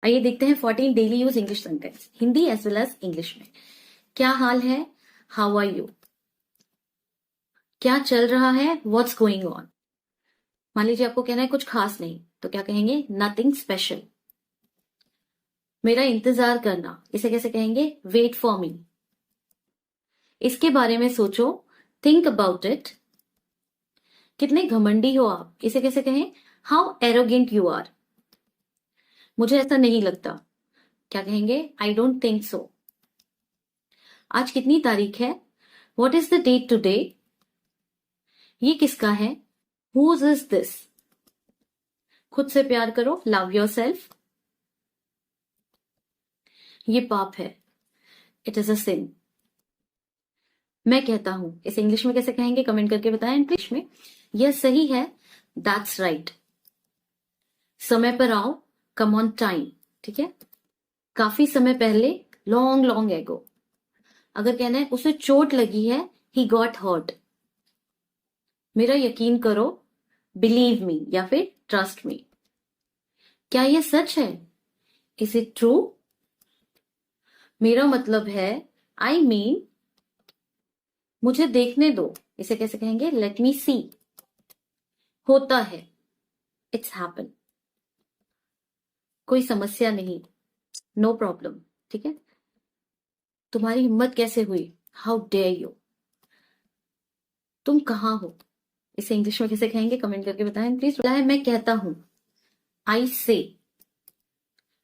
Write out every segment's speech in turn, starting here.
आइए देखते हैं 14 daily use English sentence Hindi as well as English में। क्या हाल है? How are you? क्या चल रहा है? What's going on? मान लीजिए आपको कहना है कुछ खास नहीं, तो क्या कहेंगे? Nothing special. मेरा इंतजार करना, इसे कैसे कहेंगे? Wait for me. इसके बारे में सोचो, थिंक अबाउट इट। कितने घमंडी हो आप, इसे कैसे कहें? How arrogant you are. मुझे ऐसा नहीं लगता, क्या कहेंगे? I don't think so. आज कितनी तारीख है? What is the date today? ये किसका है? Whose is this? खुद से प्यार करो, लव योर सेल्फ। ये पाप है, इट इज अ सिन। मैं कहता हूं, इसे इंग्लिश में कैसे कहेंगे? कमेंट करके बताएं। इंग्लिश में यह सही है, दैट्स राइट। समय पर आओ, कम ऑन टाइम। ठीक है। काफी समय पहले, लॉन्ग लॉन्ग एगो। अगर कहना है उसे चोट लगी है, ही गॉट हर्ट। मेरा यकीन करो, बिलीव मी या फिर ट्रस्ट मी। क्या यह सच है? Is it true? मेरा मतलब है, आई मीन। मुझे देखने दो, इसे कैसे कहेंगे? लेट मी सी। होता है, इट्स हैपन। कोई समस्या नहीं, नो प्रॉब्लम। ठीक है। तुम्हारी हिम्मत कैसे हुई? How dare you. तुम कहां हो, इसे इंग्लिश में कैसे कहेंगे? कमेंट करके बताएं प्लीज। है मैं कहता हूं, आई से।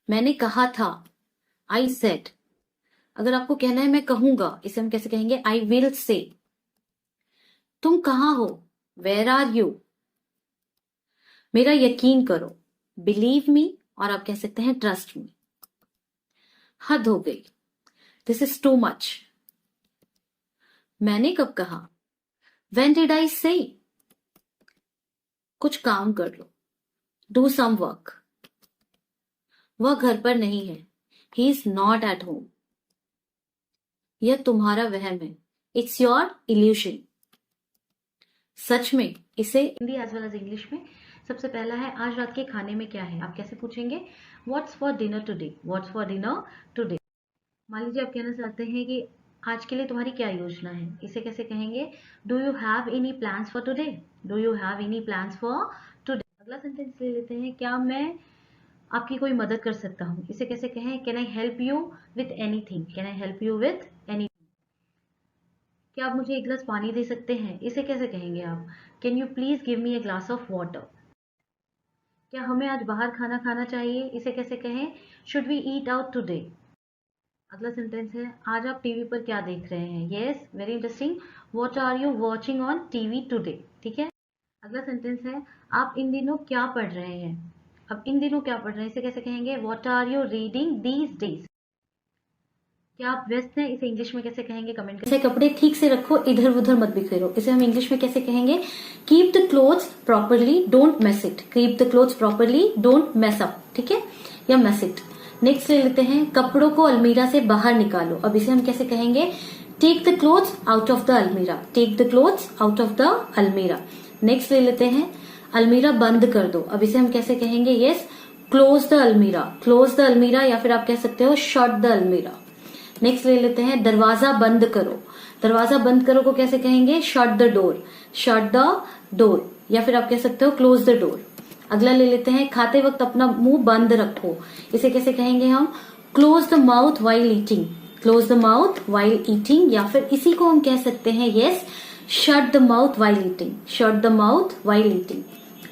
मैंने कहा था, आई सेड। अगर आपको कहना है मैं कहूंगा, इसे हम कैसे कहेंगे? I will say. तुम कहां हो? Where are you. मेरा यकीन करो, बिलीव मी, और आप कह सकते हैं ट्रस्ट मी। हद हो गई, दिस इज टू मच। मैंने कब कहा? When did I say? कुछ काम कर लो, डू सम वर्क। वह घर पर नहीं है, he is not at home. यह तुम्हारा वहम है, इट्स योर इल्यूशन। सच में, इसे Hindi as well as English में सबसे पहला है, आज रात के खाने में क्या है? आप कैसे पूछेंगे? What's for dinner today? What's for dinner today? मान लीजिए आप कहना चाहते हैं कि आज के लिए तुम्हारी क्या योजना है? इसे कैसे कहेंगे? Do you have any plans for today? Do you have any plans for today? अगला सेंटेंस ले लेते हैं, क्या मैं आपकी कोई मदद कर सकता हूँ? इसे कैसे कहें? Can I help you with anything? Can I help you with anything? क्या आप मुझे एक गिलास पानी दे सकते हैं? इसे कैसे कहेंगे आप? Can you please give me a glass of water? क्या हमें आज बाहर खाना खाना चाहिए? इसे कैसे कहें? Should we eat out today? अगला सेंटेंस है, आज आप टीवी पर क्या देख रहे हैं? Yes, very interesting. What are you watching on TV today? ठीक है। अगला सेंटेंस है, आप इन दिनों क्या पढ़ रहे हैं? अब इन दिनों क्या पढ़ रहे हैं, इसे कैसे कहेंगे? What are you reading these days? क्या आप व्यस्त हैं? इसे इंग्लिश में कैसे कहेंगे? कमेंट करें। कपड़े ठीक से रखो, इधर उधर मत बिखेरो। इसे हम इंग्लिश में कैसे कहेंगे? Keep the clothes properly, don't mess it. Keep the clothes properly, don't mess up. ठीक है, या मेस इट। नेक्स्ट ले लेते हैं, कपड़ों को अलमीरा से बाहर निकालो। अब इसे हम कैसे कहेंगे? Take the clothes out of the अलमीरा। Take the clothes out of the अलमीरा। नेक्स्ट ले लेते हैं, अलमीरा बंद कर दो। अब इसे हम कैसे कहेंगे? यस, क्लोज द अलमीरा। क्लोज द अलमीरा, या फिर आप कह सकते हो शट द अलमीरा। नेक्स्ट ले लेते हैं, दरवाजा बंद करो। दरवाजा बंद करो को कैसे कहेंगे? Shut the door. Shut the door, या फिर आप कह सकते हो क्लोज द डोर। अगला ले लेते हैं, खाते वक्त अपना मुंह बंद रखो। इसे कैसे कहेंगे हम? Close the mouth while eating. Close the mouth while eating, या फिर इसी को हम कह सकते हैं yes, shut the mouth while eating. Shut the mouth while eating.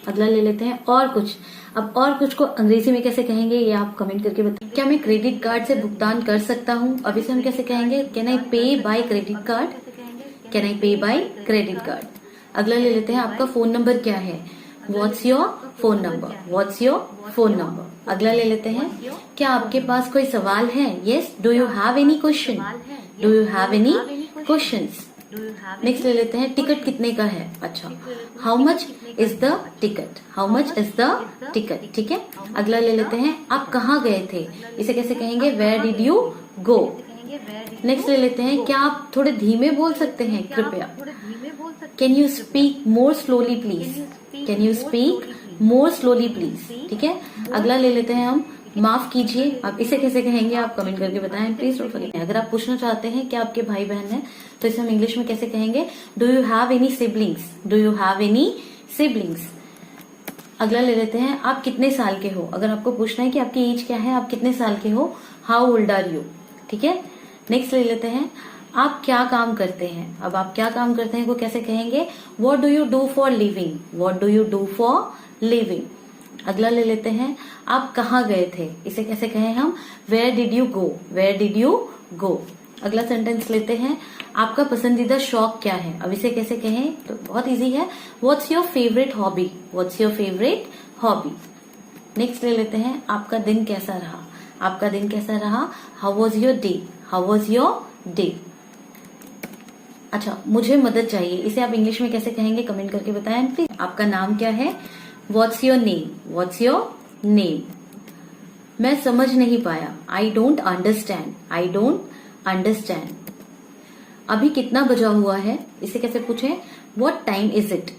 अगला ले लेते हैं, और कुछ। अब और कुछ को अंग्रेजी में कैसे कहेंगे, ये आप कमेंट करके बताएं। क्या मैं क्रेडिट कार्ड से भुगतान कर सकता हूँ? अब इसे हम कैसे कहेंगे? कैन आई पे by credit card? Can I पे बाय क्रेडिट कार्ड? अगला ले लेते हैं, आपका फोन नंबर क्या है? What's your phone number? What's your phone number? अगला ले लेते हैं, क्या आपके पास कोई सवाल है? Yes, do you have any question? Do you have any questions? Next ले लेते हैं, टिकट कितने का है? अच्छा, how much is the ticket? How much is the ticket? ठीक है। अगला ले लेते हैं, आप कहाँ गए थे? इसे कैसे कहेंगे? Where did you go? Next ले लेते हैं, क्या आप थोड़े धीमे बोल सकते हैं कृपया? Can you speak more slowly please? Can you speak more slowly please? ठीक है। अगला ले लेते हैं हम, माफ कीजिए, आप इसे कैसे कहेंगे आप कमेंट करके बताएं प्लीज डोंट फॉरगेट। अगर आप पूछना चाहते हैं कि आपके भाई बहन हैं तो इसे हम इंग्लिश में कैसे कहेंगे, do you have any siblings, do you have any siblings. अगला ले लेते हैं, आप कितने साल के हो। अगर आपको पूछना है कि आपकी एज क्या है, आप कितने साल के हो, हाउ ओल्ड आर यू। ठीक है, नेक्स्ट ले लेते हैं, आप क्या काम करते हैं। अब आप क्या काम करते हैं को कैसे कहेंगे, what do you do for living, what do you do for living. अगला ले लेते हैं, आप कहाँ गए थे, इसे कैसे कहें हम, where did you go, where did you go. अगला सेंटेंस लेते हैं, आपका पसंदीदा शौक क्या है। अब इसे कैसे कहें, तो बहुत इजी है, what's your favourite hobby, what's your favourite hobby. Next ले लेते हैं, आपका दिन कैसा रहा, आपका दिन कैसा रहा, how was your day, how was your day. अच्छा, मुझे मदद चाहिए, इसे आप इंग्लिश में कैसे कहेंगे कमेंट करके बताएं प्लीज। आपका नाम क्या है, what's your name, what's your name. मैं समझ नहीं पाया, I don't understand, I don't understand. अभी कितना बजा हुआ है, इसे कैसे पूछें, व्हाट टाइम इज इट।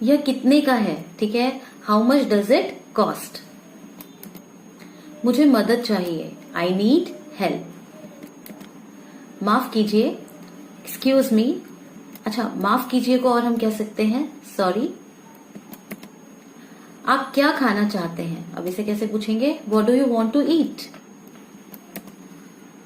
यह कितने का है, ठीक है, how much does it cost. मुझे मदद चाहिए, आई नीड हेल्प। माफ कीजिए, एक्सक्यूज मी। अच्छा, माफ कीजिए को और हम कह सकते हैं सॉरी। आप क्या खाना चाहते हैं, अब इसे कैसे पूछेंगे, what do you want to eat.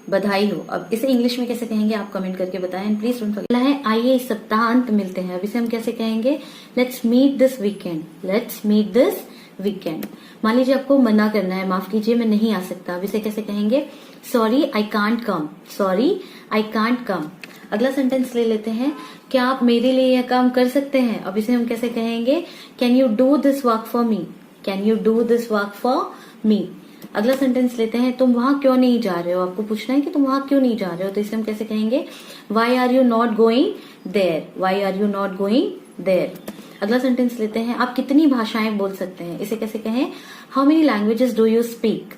बधाई हो, अब इसे इंग्लिश में कैसे कहेंगे आप कमेंट करके बताएं प्लीज डोंट फॉरगेट। है आइए इस सप्ताहांत मिलते हैं, अब इसे हम कैसे कहेंगे, let's meet this weekend, let's meet this weekend. मान लीजिए आपको मना करना है, माफ कीजिए मैं नहीं आ सकता, अब इसे कैसे कहेंगे, sorry I can't come, sorry I can't come. अगला सेंटेंस ले लेते हैं, क्या आप मेरे लिए यह काम कर सकते हैं। अब इसे हम कैसे कहेंगे, can you do this work for me, can you do this work for me. अगला सेंटेंस लेते हैं, तुम वहां क्यों नहीं जा रहे हो। आपको पूछना है कि तुम वहां क्यों नहीं जा रहे हो, तो इसे हम कैसे कहेंगे, why are you not going there, why are you not going there. अगला सेंटेंस लेते हैं, आप कितनी भाषाएं बोल सकते हैं। इसे कैसे कहें, how many languages do you speak.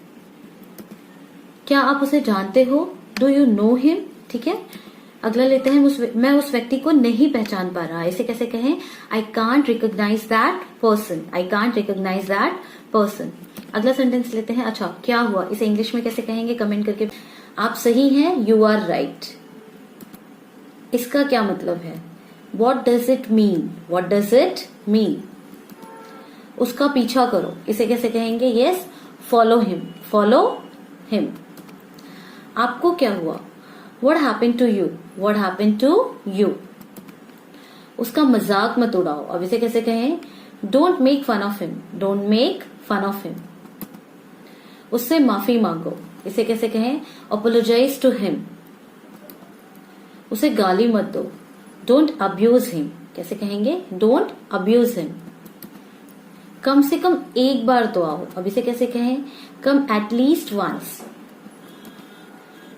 क्या आप उसे जानते हो, डू यू नो हिम। ठीक है, अगला लेते हैं, मैं उस व्यक्ति को नहीं पहचान पा रहा। इसे कैसे कहें, I can't recognise that person, I can't recognise that person. अगला सेंटेंस लेते हैं, अच्छा क्या हुआ, इसे इंग्लिश में कैसे कहेंगे कमेंट करके। आप सही हैं, यू आर राइट। इसका क्या मतलब है, what does it mean, what does it mean. उसका पीछा करो, इसे कैसे कहेंगे, yes follow him, follow him. आपको क्या हुआ, what happened to you, what happened to you. उसका मजाक मत उड़ाओ, अब इसे कैसे कहें, don't make fun of him, don't make fun of him. उससे माफी मांगो, इसे कैसे कहें, अपोलोजाइज टू हिम। उसे गाली मत दो, डोंट अब्यूज हिम। कैसे कहेंगे, डोंट अब्यूज हिम। कम से कम एक बार तो आओ, अब इसे कैसे कहें, कम एटलीस्ट वंस।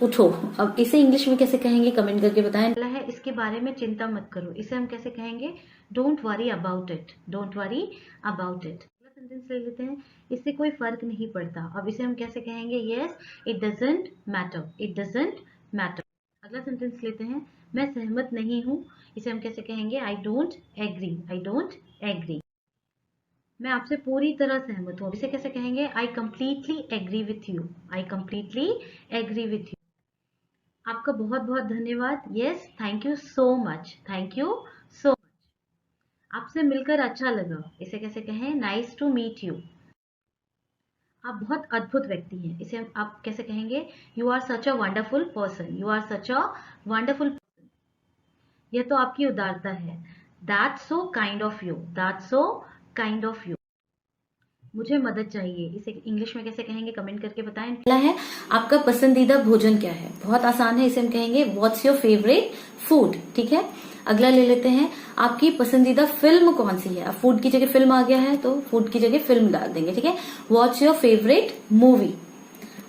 उठो, अब इसे इंग्लिश में कैसे कहेंगे कमेंट करके बताएं। है इसके बारे में चिंता मत करो, इसे हम कैसे कहेंगे, don't worry about it, don't worry about it. अगला सेंटेंस ले लेते हैं, इससे कोई फर्क नहीं पड़ता। अब इसे हम कैसे कहेंगे, yes it doesn't matter, it doesn't matter. अगला सेंटेंस लेते हैं, मैं सहमत नहीं हूं। इसे हम कैसे कहेंगे, I don't agree, I don't agree. मैं आपसे पूरी तरह सहमत हूं। इसे कैसे कहेंगे, I completely agree with you, I completely agree with you. आपका बहुत बहुत धन्यवाद, yes thank you so much, thank you so much. आपसे मिलकर अच्छा लगा, इसे कैसे कहें, नाइस टू मीट यू। आप बहुत अद्भुत व्यक्ति हैं, इसे आप कैसे कहेंगे, you are such a wonderful person, you are such a wonderful person. यह तो आपकी उदारता है, that's so kind of you, that's so kind of you. मुझे मदद चाहिए, इसे इंग्लिश में कैसे कहेंगे कमेंट करके बताएं। पहला है, आपका पसंदीदा भोजन क्या है। बहुत आसान है, इसे हम कहेंगे व्हाट्स योर फेवरेट फूड। ठीक है, अगला ले लेते हैं, आपकी पसंदीदा फिल्म कौन सी है। अब फूड की जगह फिल्म आ गया है तो फूड की जगह फिल्म डाल देंगे। ठीक है, व्हाट्स योर फेवरेट मूवी।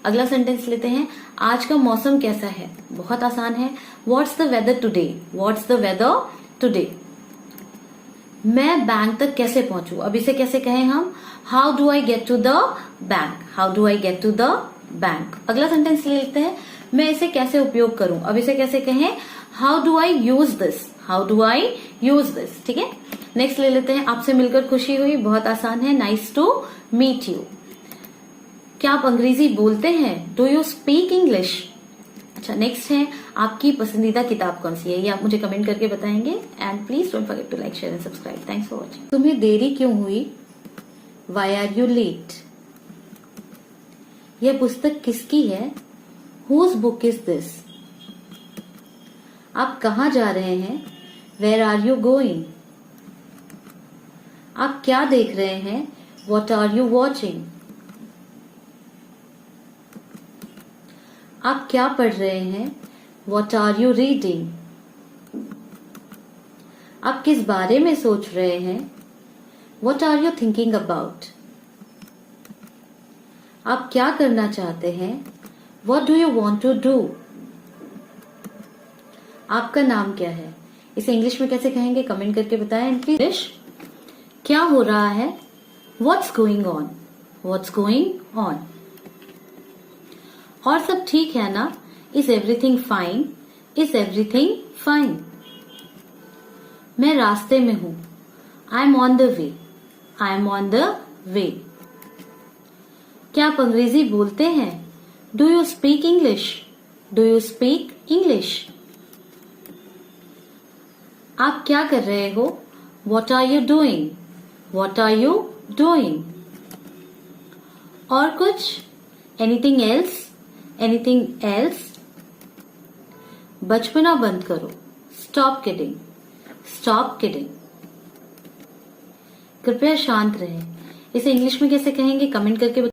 अगला सेंटेंस लेते हैं, आज का मौसम कैसा है। बहुत आसान है, what's the weather today, what's the weather today. मैं बैंक तक कैसे पहुंचू। अब इसे कैसे कहें हम, how do I get to the bank, how do I get to the bank. अगला सेंटेंस ले लेते हैं, मैं इसे कैसे उपयोग करूं। अब इसे कैसे कहें, how do I use this, how do I use this. ठीक है, नेक्स्ट ले लेते हैं, आपसे मिलकर खुशी हुई। बहुत आसान है, नाइस टू मीट यू। क्या आप अंग्रेजी बोलते हैं? Do you speak English? अच्छा, नेक्स्ट है आपकी पसंदीदा किताब कौन सी है, ये आप मुझे कमेंट करके बताएंगे। And please don't forget to like, share and subscribe. Thanks for watching. तुम्हें देरी क्यों हुई? Why are you late? यह पुस्तक किसकी है? Whose book is this? आप कहाँ जा रहे हैं? Where are you going? आप क्या देख रहे हैं? What are you watching? आप क्या पढ़ रहे हैं? What are you reading? आप किस बारे में सोच रहे हैं? What are you thinking about? आप क्या करना चाहते हैं? What do you want to do? आपका नाम क्या है? इसे इंग्लिश में कैसे कहेंगे कमेंट करके बताएं। इंग्लिश, क्या हो रहा है? What's going on? What's going on? और सब ठीक है ना? Is everything fine? Is everything fine? मैं रास्ते में हूं। I'm on the way. I'm on the way. क्या आप अंग्रेजी बोलते हैं? Do you speak English? Do you speak English? आप क्या कर रहे हो? What are you doing? What are you doing? और कुछ? Anything else? Anything else? बचपना बंद करो। Stop kidding. Stop kidding. कृपया शांत रहें। इसे इंग्लिश में कैसे कहेंगे कमेंट करके